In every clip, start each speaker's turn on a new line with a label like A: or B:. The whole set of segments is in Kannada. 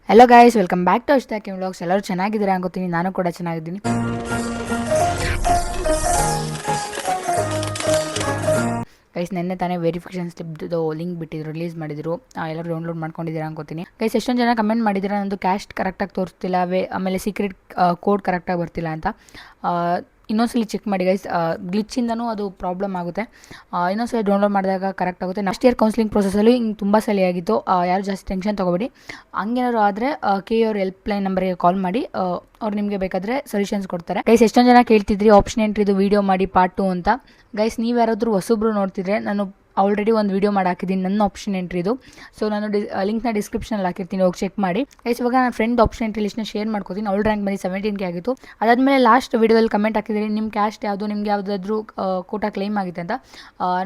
A: Hello guys, welcome back to ಅಶ್ತಾಕಿ ವ್ಲಾಗ್ಸ್. ಎಲ್ಲರೂ ಚೆನ್ನಾಗಿದ್ದೀರಾ ಅನ್ಕೋತೀನಿ. ನಾನು ಕೂಡ ಚೆನ್ನಾಗಿದ್ದೀನಿ. ಗೈಸ್, ನೆನ್ನೆ ತಾನೇ ವೆರಿಫಿಕೇಷನ್ ಸ್ಲಿಪ್ದು ಲಿಂಕ್ ಬಿಟ್ಟಿದ್ರು, ರಿಲೀಸ್ ಮಾಡಿದ್ರು. ಎಲ್ಲರೂ ಡೌನ್ಲೋಡ್ ಮಾಡ್ಕೊಂಡಿದ್ದೀರಾ ಅನ್ಕೋತೀನಿ. ಗೈಸ್, ಎಷ್ಟೊಂದು ಜನ ಕಮೆಂಟ್ ಮಾಡಿದ್ದೀರಾ ನಂದು ಕ್ಯಾಸ್ಟ್ ಕರೆಕ್ಟಾಗಿ ತೋರಿಸ್ತಿಲ್ಲ, ಆಮೇಲೆ ಸೀಕ್ರೆಟ್ ಕೋಡ್ ಕರೆಕ್ಟಾಗಿ ಬರ್ತಿಲ್ಲ ಅಂತ. ಇನ್ನೊಂದ್ಸಲಿ ಚೆಕ್ ಮಾಡಿ ಗೈಸ್, ಗ್ಲಿಚ್ಚಿಂದನೂ ಅದು ಪ್ರಾಬ್ಲಮ್ ಆಗುತ್ತೆ. ಇನ್ನೊಂದ್ಸಲಿ ಡೌನ್ಲೋಡ್ ಮಾಡಿದಾಗ ಕರೆಕ್ಟ್ ಆಗುತ್ತೆ. ನೆಕ್ಸ್ಟ್ ಇಯರ್ ಕೌನ್ಸಿಲಿಂಗ್ ಪ್ರೊಸೆಸಲ್ಲಿ ಹಿಂಗೆ ತುಂಬ ಸಲ ಆಗಿತ್ತು. ಯಾರು ಜಾಸ್ತಿ ಟೆನ್ಷನ್ ತೊಗೋಬೇಡಿ. ಹಂಗೇನಾದ್ರು ಆದರೆ ಕೆ ಅವ್ರ ಹೆಲ್ಪ್ಲೈನ್ ನಂಬರಿಗೆ ಕಾಲ್ ಮಾಡಿ, ಅವ್ರು ನಿಮಗೆ ಬೇಕಾದರೆ ಸೊಲ್ಯೂಷನ್ಸ್ ಕೊಡ್ತಾರೆ. ಗೈಸ್, ಎಷ್ಟೊಂದು ಜನ ಕೇಳ್ತಿದ್ರಿ ಆಪ್ಷನ್ ಎಂಟ್ರಿದು ವೀಡಿಯೋ ಮಾಡಿ ಪಾರ್ಟ್ 2 ಅಂತ. ಗೈಸ್, ನೀವು ಯಾರಾದರೂ ಹೊಸಬ್ರು ನೋಡ್ತಿದ್ರೆ, ನಾನು ಆಲ್ರೆಡಿ ಒಂದು ವೀಡಿಯೋ ಮಾಡಿ ಹಾಕಿದ್ದೀನಿ ನನ್ನ ಆಪ್ಷನ್ ಎಂಟ್ರಿದು. ಸೊ ನಾನು ಲಿಂಕ್ನ ಡಿಸ್ಕ್ರಿಪ್ಷನಲ್ಲಿ ಹಾಕಿರ್ತೀನಿ, ಹೋಗಿ ಚೆಕ್ ಮಾಡಿ. ಗೈಸ್, ಇವಾಗ ನನ್ನ ಫ್ರೆಂಡ್ ಆಪ್ಷನ್ ಎಂಟ್ರಿ ಲಿಸ್ಟ್ನ ಶೇರ್ ಮಾಡ್ಕೋತೀನಿ. ಅವಳ ರ್ಯಾಂಕ್ ಬಂದು 17K ಆಗಿತ್ತು. ಅದಾದಮೇಲೆ ಲಾಸ್ಟ್ ವೀಡಿಯೋದಲ್ಲಿ ಕಮೆಂಟ್ ಹಾಕಿದ್ದೀನಿ, ನಿಮ್ಮ ಕ್ಯಾಸ್ಟ್ ಯಾವುದು, ನಿಮ್ಗೆ ಯಾವುದಾದ್ರೂ ಕೋಟಾ ಕ್ಲೈಮ್ ಆಗಿದೆ ಅಂತ.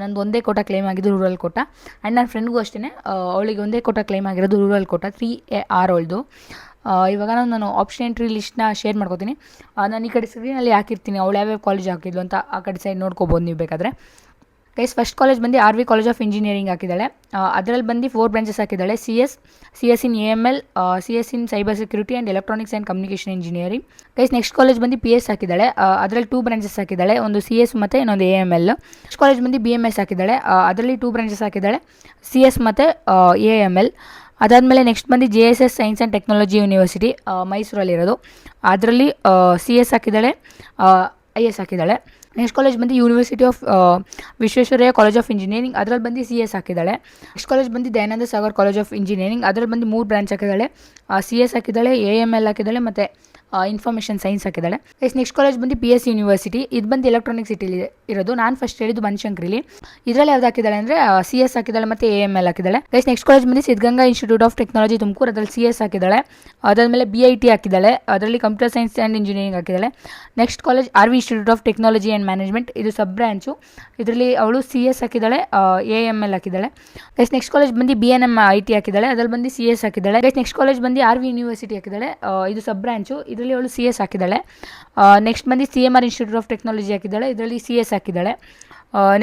A: ನಂದು ಒಂದೇ ಕೋಟಾ ಕ್ಲೈಮ್ ಆಗಿದ್ದು, ರೂರಲ್ ಕೋಟಾ. ಆ್ಯಂಡ್ ನನ್ನ ಫ್ರೆಂಡ್ಗೂ ಅಷ್ಟೇ, ಅವಳಿಗೆ ಒಂದೇ ಕೋಟಾ ಕ್ಲೈಮ್ ಆಗಿರೋದು, ರೂರಲ್ ಕೋಟಾ 3AR ಅವಳದು. ಇವಾಗ ನಾನು ಆಪ್ಷನ್ ಎಂಟ್ರಿ ಲಿಸ್ಟ್ನ ಶೇರ್ ಮಾಡ್ಕೋತೀನಿ. ನಾನು ಈ ಕಡೆ ಸ್ಕ್ರೀನಲ್ಲಿ ಹಾಕಿರ್ತೀನಿ, ಅವಳು ಯಾವ್ಯಾವ ಕಾಲೇಜ್ ಹಾಕಿದ್ಲು ಅಂತ. ಆ ಕಡೆ ಸೈಡ್ ನೋಡ್ಕೋಬೋದು ನೀವು ಬೇಕಾದರೆ. ಗೈಸ್, ಫಸ್ಟ್ ಕಾಲೇಜ್ ಬಂದು RV ಕಾಲೇಜ್ ಆಫ್ ಇಂಜಿನಿಯರಿಂಗ್ ಹಾಕಿದ್ದಾಳೆ. ಅದರಲ್ಲಿ ಬಂದು 4 ಬ್ರಾಂಚಸ್ ಹಾಕಿದ್ದಾಳೆ: CS in AML, CS in cyber security and electronics and communication engineering. Guys, next college ಬಂದು PS ಹಾಕಿದ್ದಾಳೆ. ಅದರಲ್ಲಿ 2 ಬ್ರಾಂಚಸ್ ಹಾಕಿದ್ದಾಳೆ, ಒಂದು CS ಮತ್ತು ಇನ್ನೊಂದು AML. ನೆಕ್ಸ್ಟ್ ಕಾಲೇಜ್ ಬಂದು BMS ಹಾಕಿದ್ದಾಳೆ. ಅದರಲ್ಲಿ 2 ಬ್ರಾಂಚಸ್ ಹಾಕಿದ್ದಾಳೆ, CS ಮತ್ತು AML. ಅದಾದಮೇಲೆ ನೆಕ್ಸ್ಟ್ ಬಂದು JSS science and technology university, ಮೈಸೂರಲ್ಲಿರೋದು. ಅದರಲ್ಲಿ CS ಹಾಕಿದ್ದಾಳೆ, IS ಹಾಕಿದ್ದಾಳೆ. ನೆಕ್ಸ್ಟ್ ಕಾಲೇಜ್ ಬಂದು university of Visvesvaraya college of engineering, ಅದರಲ್ಲಿ ಬಂದು CS ಹಾಕಿದ್ದಾಳೆ. ನೆಕ್ಸ್ಟ್ ಕಾಲೇಜ್ ಬಂದು Dayananda Sagar college of engineering, ಅದರಲ್ಲಿ ಬಂದು 3 ಬ್ರಾಂಚ್ ಹಾಕಿದ್ದಾಳೆ, CS ಹಾಕಿದ್ದಾಳೆ, AML ಹಾಕಿದ್ದಾಳೆ ಮತ್ತು ಇನ್ಫಾರ್ಮೇಷನ್ ಸೈನ್ಸ್ ಹಾಕಿದ್ದಾಳೆ. ನೆಕ್ಸ್ಟ್ ಕಾಲೇಜ್ ಬಂದು PS ಯೂನಿವರ್ಸಿಟಿ, ಇದು ಬಂದು ಎಲೆಕ್ಟ್ರಾನಿಕ್ ಸಿಟಿಲಿ ಇರೋದು. ನಾನು ಫಸ್ಟ್ ಹೇಳಿದ್ದು ಬನಶಂಕರಿಲಿ. ಇದರಲ್ಲಿ ಯಾವ್ದು ಹಾಕಿದ್ದಾಳೆ ಅಂದರೆ CS ಹಾಕಿದ್ದಾಳೆ ಮತ್ತು AML ಹಾಕಿದ್ದಾಳೆ. ನೆಕ್ಸ್ಟ್ ಕಾಲೇಜ್ ಬಂದು Siddaganga institute of technology Tumakuru, ಅದರಲ್ಲಿ CS ಹಾಕಿದ್ದಾಳೆ. ಅದಾದಮೇಲೆ BIT ಹಾಕಿದ್ದಾಳೆ, ಅದರಲ್ಲಿ ಕಂಪ್ಯೂಟರ್ ಸೈನ್ಸ್ ಆ್ಯಂಡ್ ಇಂಜಿನಿಯರಿಂಗ್ ಹಾಕಿದ್ದಾಳೆ. Next college RV institute of technology and management, ಇದು ಸಬ್ ಬ್ರಾಂಚು. ಇದರಲ್ಲಿ ಅವಳು CS ಹಾಕಿದ್ದಾಳೆ, AML ಹಾಕಿದ್ದಾಳೆ. ನೆಕ್ಸ್ಟ್ ಕಾಲೇಜ್ ಬಂದು BNM IT ಹಾಕಿದ್ದಾಳೆ, ಅದರಲ್ಲಿ ಬಂದು CS ಹಾಕಿದ್ದಾಳೆ. ನೆಕ್ಸ್ಟ್ ಕಾಲೇಜ್ ಬಂದು RV ಯೂನಿವರ್ಸಿಟಿ ಹಾಕಿದ್ದಾಳೆ, ಇದು ಸಬ್ ಬ್ರಾಂಚು. ಇದರಲ್ಲಿ ಅವಳು CS ಹಾಕಿದ್ದಾಳೆ. ನೆಕ್ಸ್ಟ್ ಬಂದು CMR ಇನ್ಸ್ಟಿಟ್ಯೂಟ್ ಆಫ್ ಟೆಕ್ನಾಲಜಿ ಹಾಕಿದ್ದಾಳೆ, ಇದರಲ್ಲಿ CS ಹಾಕಿದ್ದಾಳೆ.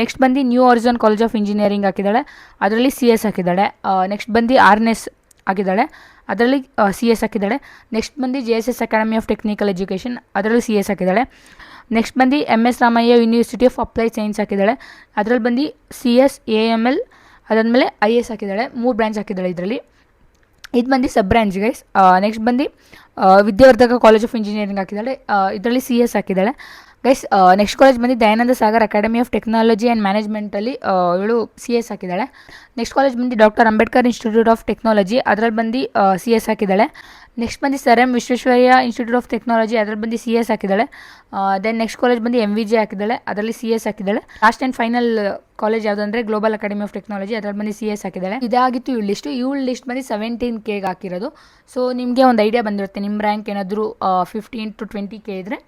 A: ನೆಕ್ಸ್ಟ್ ಬಂದು new horizon college of engineering ಹಾಕಿದ್ದಾಳೆ, ಅದರಲ್ಲಿ CS ಹಾಕಿದ್ದಾಳೆ. ನೆಕ್ಸ್ಟ್ ಬಂದು RNS ಹಾಕಿದ್ದಾಳೆ, ಅದರಲ್ಲಿ CS ಹಾಕಿದ್ದಾಳೆ. ನೆಕ್ಸ್ಟ್ ಬಂದು JSS academy of technical education, ಅದರಲ್ಲಿ CS ಹಾಕಿದ್ದಾಳೆ. ನೆಕ್ಸ್ಟ್ ಬಂದು MS Ramaiah university of applied science ಹಾಕಿದ್ದಾಳೆ, ಅದರಲ್ಲಿ ಬಂದು CS AML ಅದಾದಮೇಲೆ IS ಹಾಕಿದ್ದಾಳೆ. 3 ಬ್ರಾಂಚ್ ಹಾಕಿದ್ದಾಳೆ ಇದರಲ್ಲಿ. ಇದು ಬಂದು ಸಬ್ ಬ್ರಾಂಚ್ ಗೈಸ್. ನೆಕ್ಸ್ಟ್ ಬಂದು ವಿದ್ಯಾವರ್ಧಕ ಕಾಲೇಜ್ ಆಫ್ ಇಂಜಿನಿಯರಿಂಗ್ ಹಾಕಿದ್ದಾಳೆ, ಇದರಲ್ಲಿ CS ಹಾಕಿದ್ದಾಳೆ. ಗೈಸ್, ನೆಕ್ಸ್ಟ್ ಕಾಲೇಜ್ ಬಂದು Dayananda Sagar academy of technology and ಮ್ಯಾನೇಜ್ಮೆಂಟಲ್ಲಿ ಇವಳು CS ಹಾಕಿದ್ದಾಳೆ. ನೆಕ್ಸ್ಟ್ ಕಾಲೇಜ್ ಬಂದು doctor Ambedkar institute of technology, ಅದರಲ್ಲಿ ಬಂದು CS ಹಾಕಿದ್ದಾಳೆ. ನೆಕ್ಸ್ಟ್ ಬಂದು sir M Visvesvaraya institute of technology, ಅದರಲ್ಲಿ ಬಂದು CS ಹಾಕಿದ್ದಾಳೆ. ದೆನ್ ನೆಕ್ಸ್ಟ್ ಕಾಲೇಜ್ ಬಂದು MVJ ಹಾಕಿದ್ದಾಳೆ, ಅದರಲ್ಲಿ CS ಹಾಕಿದ್ದಾಳೆ. ಲಾಸ್ಟ್ ಆ್ಯಂಡ್ ಫೈನಲ್ ಕಾಲೇಜ್ ಯಾವುದಂದರೆ ಗ್ಲೋಬಲ್ ಅಕಾಡೆಮಿ ಆಫ್ ಟೆಕ್ನಾಲಜಿ, ಅದರಲ್ಲಿ ಬಂದು CS ಹಾಕಿದ್ದಾಳೆ. ಇದಾಗಿತ್ತು ಇವಳ ಲಿಸ್ಟ್ ಬಂದು 17K ಹಾಕಿರೋದು. ಸೊ ನಿಮಗೆ ಒಂದು ಐಡಿಯಾ ಬಂದಿರುತ್ತೆ, ನಿಮ್ಮ ರ್ಯಾಂಕ್ ಏನಾದರೂ 15 to 20K ಇದ್ದರೆ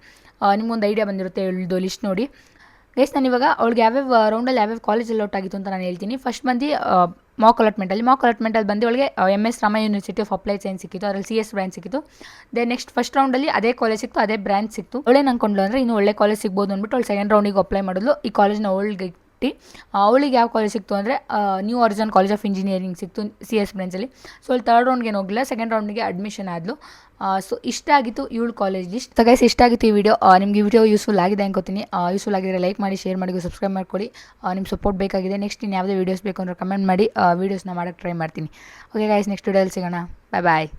A: ನಿಮ್ಗೊಂದು ಐಡಿಯಾ ಬಂದಿರುತ್ತೆ ಇವಳದು ಲಿಸ್ಟ್ ನೋಡಿ. ಗೈಸ್, ನಾನು ಇವಾಗ ಅವಳಿಗೆ ಯಾವ್ಯಾವ ರೌಂಡಲ್ಲಿ ಯಾವ್ಯಾವ ಕಾಲೇಜ್ ಅಲಾಟ್ ಆಗಿತ್ತು ಅಂತ ನಾನು ಹೇಳ್ತೀನಿ. ಫಸ್ಟ್ ಬಂದು ಮಾಕ್ ಅಲಾಟ್ಮೆಂಟಲ್ಲಿ ಬಂದು ಅವಳಿಗೆ MS Ramaiah university of applied science ಸಿಕ್ಕಿತ್ತು, ಅದರಲ್ಲಿ CS ಬ್ರಾಂಚ್ ಸಿಕ್ಕಿತ್ತು. ದೆನ್ ನೆಕ್ಸ್ಟ್ ಫಸ್ಟ್ ರೌಂಡಲ್ಲಿ ಅದೇ ಕಾಲೇಜ್ ಸಿಕ್ತು, ಅದೇ ಬ್ರಾಂಚ್ ಸಿಕ್ತು. ಅವಳೇನು ಅಂದ್ಕೊಂಡ್ಲು ಅಂದರೆ ಇನ್ನು ಒಳ್ಳೆ ಕಾಲೇಜ್ ಸಿಗ್ಬೋದು ಅಂದ್ಬಿಟ್ಟು ಅವಳು ಸೆಕೆಂಡ್ ರೌಂಡಿಗೆ ಅಪ್ಲೈ ಮಾಡಿದ್ಲು. ಈ ಕಾಲೇಜ್ನ ಅವಳಿಗೆ ಯಾವ ಕಾಲೇಜ್ ಸಿಕ್ತು ಅಂದರೆ new horizon college of engineering ಸಿಕ್ತು CS ಬ್ರಾಂಚಲ್ಲಿ. ಸೊ ಅಲ್ಲಿ ಥರ್ಡ್ ರೌಂಡ್ಗೆ ಏನು ಹೋಗಲಿಲ್ಲ, ಸೆಕೆಂಡ್ ರೌಂಡ್ಗೆ ಅಡ್ಮಿಷನ್ ಆದಳು. ಸೊ ಇಷ್ಟ ಆಗಿತ್ತು ಇವಳು ಕಾಲೇಜ್ ಲಿಸ್ಟ್. ಸೊ ಗೈಸ್, ಇಷ್ಟ ಆಗಿತ್ತು ಈ ವಿಡಿಯೋ. ನಿಮಗೆ ವಿಡಿಯೋ ಯೂಸ್ಫುಲ್ ಆಗಿದೆ ಅನ್ಕೋತೀನಿ. ಯೂಸ್ಫುಲ್ ಆಗಿದ್ರೆ ಲೈಕ್ ಮಾಡಿ, ಶೇರ್ ಮಾಡಿ, ಸಬ್ಸ್ಕ್ರೈಬ್ ಮಾಡ್ಕೊಳ್ಳಿ. ನಿಮ್ಮ ಸಪೋರ್ಟ್ ಬೇಕಾಗಿದೆ. ನೆಕ್ಸ್ಟ್ ಇನ್ನು ಯಾವುದೇ ವೀಡಿಯೋಸ್ ಬೇಕು ಅಂದರೆ ಕಮೆಂಟ್ ಮಾಡಿ, ವೀಡಿಯೋಸ್ನ ಮಾಡೋಕ್ಕೆ ಟ್ರೈ ಮಾಡ್ತೀನಿ. ಓಕೆ ಗೈಸ್, ನೆಕ್ಸ್ಟ್ ವಿಡಿಯೋದಲ್ಲಿ ಸಿಗೋಣ. ಬಾಯ್.